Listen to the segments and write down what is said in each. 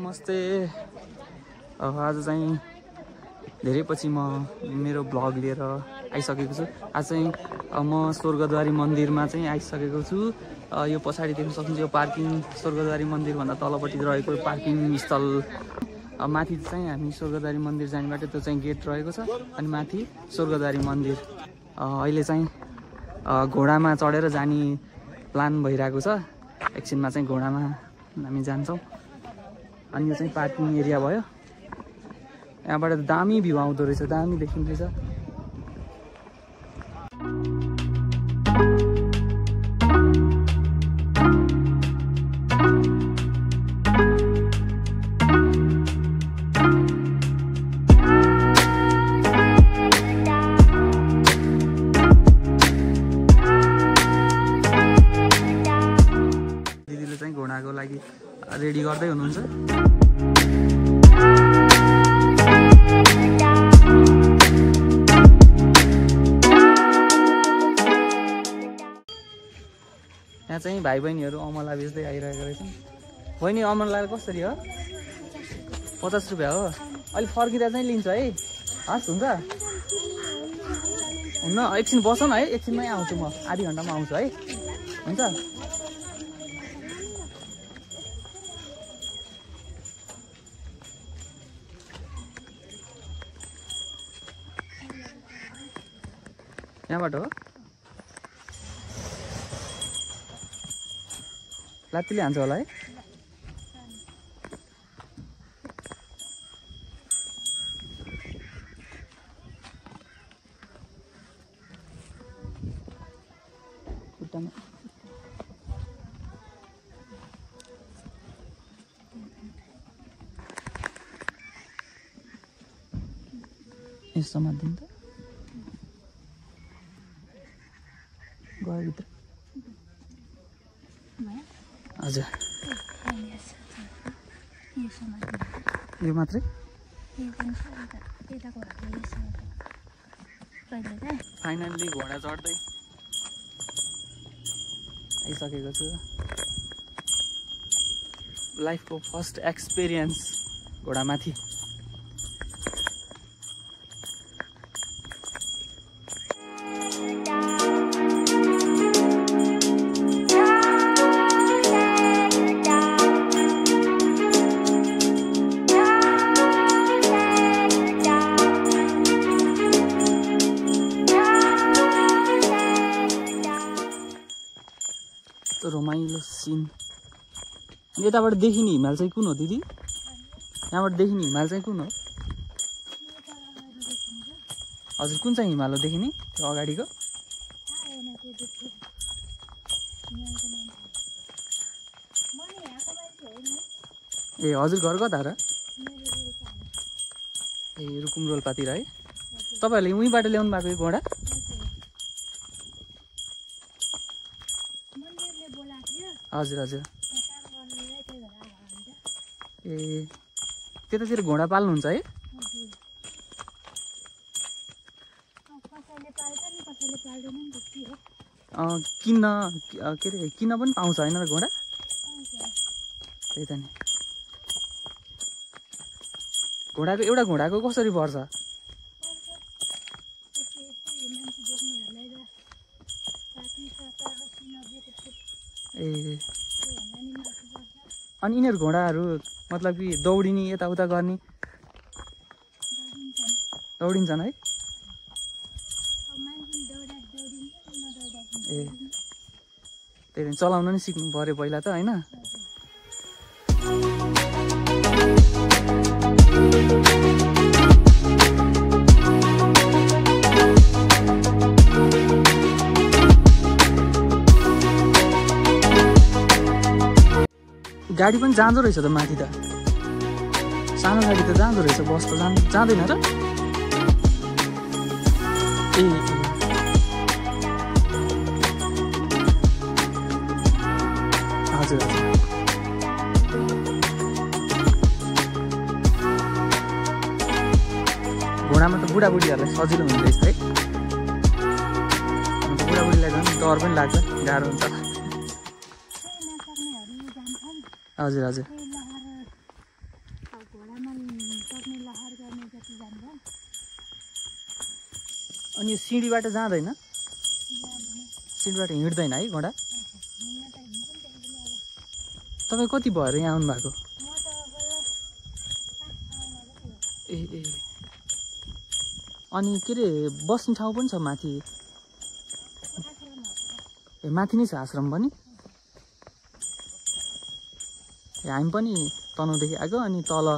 नमस्ते। आज चाहिँ धेरै पछि म मेरो ब्लग लिएर आइसकेको छु। आज चाहिँ म स्वर्गद्वारी मन्दिरमा चाहिँ आइसकेको छु। यो पछाडि देख्न सक्नुहुन्छ यो पार्किङ स्वर्गद्वारी मन्दिरभन्दा तलपट्टि रहेको पार्किङ स्थल। माथि चाहिँ हामी स्वर्गद्वारी मन्दिर जाने बाटो त्यो चाहिँ गेट रहेको छ अनि माथि स्वर्गद्वारी मन्दिर। अहिले चाहिँ घोडामा चढेर जाने प्लान भइरहेको छ। एकछिनमा चाहिँ घोडामा हामी जान्छौँ। अनि यो चाहिँ पार्किङ एरिया भयो। यहाँबाट दामी भ्यू आउँदो रहेछ, दामी देखिँदैछ। दिदीले चाहिँ घोडाको लागि रेडी गर्दै हुनुहुन्छ। यहाँ चाहिँ भाइ बहिनीहरू अमला बेच्दै आइरहेको रहेछन्। बहिनी अमला कसरी हो? 50 रुपियाँ हो। अहिले फर्किँदा चाहिँ लिन्छ है? हस् हुन्छ। हुन्न एकछिन बस न है, एकछिनमै आउँछु म, आधी घन्टामा आउँछु है। हुन्छ। यहाँबाट हो? लात्तीले हान्छ होला है? खुट्टामा यसो मात्दिनु त गयो भित्र। हजुर यो मात्रै? फाइनल्ली घोडा चढ्दै आइसकेको छु। लाइफको फर्स्ट एक्सपिरियन्स घोडामाथि। रमाइलो सिन। यताबाट देखिने हिमाल चाहिँ कुन हो दिदी? यहाँबाट देखिने हिमाल चाहिँ कुन हो? हजुर कुन चाहिँ हिमाल हो देखिने? त्यो अगाडिको? ए हजुर घर कता र? ए रुकुम रोल्पातिर है। तपाईँहरूले उहीँबाट ल्याउनु भएको यो घोडा? हजुर हजुर। ए त्यतातिर घोडा पाल्नुहुन्छ है? किन्न के अरे किन्न पनि पाउँछ होइन र घोडा? त्यही त नि। घोडाको एउटा घोडाको कसरी पर्छ? ए अनि यिनीहरू घोडाहरू मतलब कि दौडिने यताउता गर्ने दौडिन्छन् है? ए त्यही चलाउन नि सिक्नु पर्यो पहिला त होइन? गाडी पनि जाँदो रहेछ त माथि त। सानो गाडी त जाँदो रहेछ, बस त जाँदैन र? ए हजुर हजुर। घोडामा त बुढाबुढीहरूलाई सजिलो हुँदैछ है। बुढाबुढीलाई झन् डर पनि लाग्छ, गाह्रो हुन्छ। हजुर हजुर अनि सिँढीबाट जाँदैन सिँढीबाट हिँड्दैन है घोडा तपाईँ कति भएर यहाँ आउनु भएको ए अनि के अरे बस्ने ठाउँ पनि छ माथि ए माथि नै छ आश्रम पनि हामी पनि तनहुँदेखि आएको अनि तल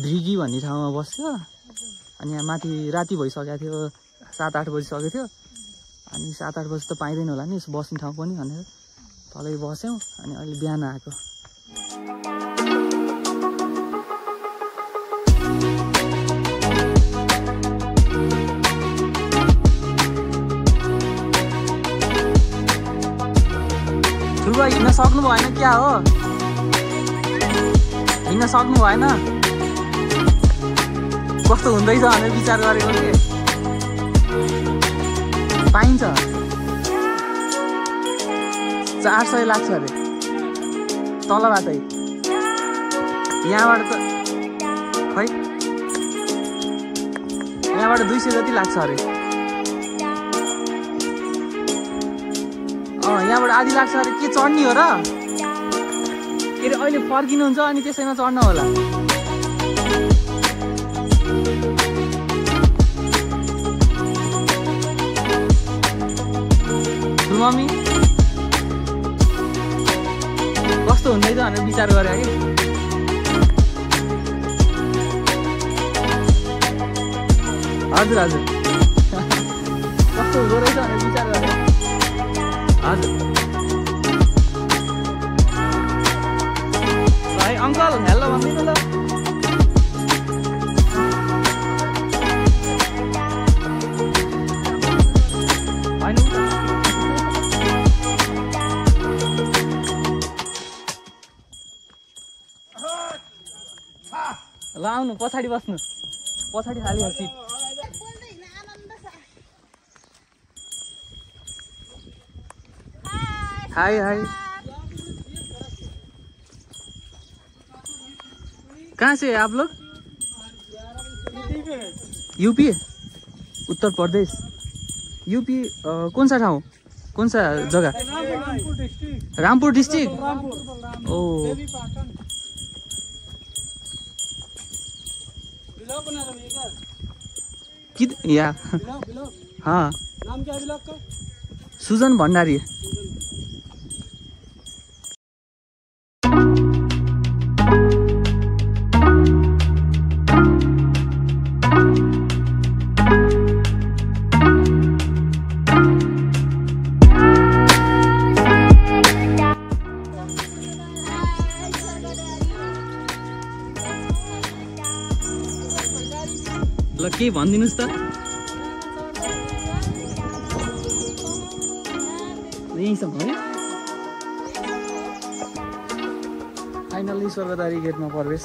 भ्रिगी भन्ने ठाउँमा बस्यो अनि यहाँ माथि राति भइसकेको थियो 7-8 बजिसकेको थियो अनि 7-8 बजी त पाइँदैन होला नि बस्ने ठाउँ पनि भनेर तलै बस्यौँ अनि अहिले बिहान आएको ठुलो हिँड्न सक्नु भएन क्या हो हिँड्न सक्नु भएन कस्तो हुँदैछ भनेर विचार गरेको के पाइन्छ 400 लाग्छ अरे तलबाटै यहाँबाट त खै यहाँबाट 200 जति लाग्छ अरे यहाँबाट आधी लाग्छ अरे के चढ्ने हो र के अरे अहिले फर्किनुहुन्छ अनि त्यसैमा चढ्न होला मम्मी कस्तो हुँदैछ भनेर विचार गरे कि हजुर हजुर कस्तो हुँदो रहेछ भनेर विचार गरे हजुर भाइ अङ्कल हेलो भन्दिनु ल ल आउनु पछाडि बस्नु पछाडि खाली हो सिट हाय हाय कहाँ से आप लोग यूपी उत्तर प्रदेश यूपी कौन सा ठाउँ कौन सा जगह रामपुर डिस्ट्रिक्ट ओ या हाँ नाम क्या है ब्लॉग का सुजन भंडारी ल के भनिदिनुस् त यहीँसम्म है फाइनली स्वर्गद्वारी गेटमा प्रवेश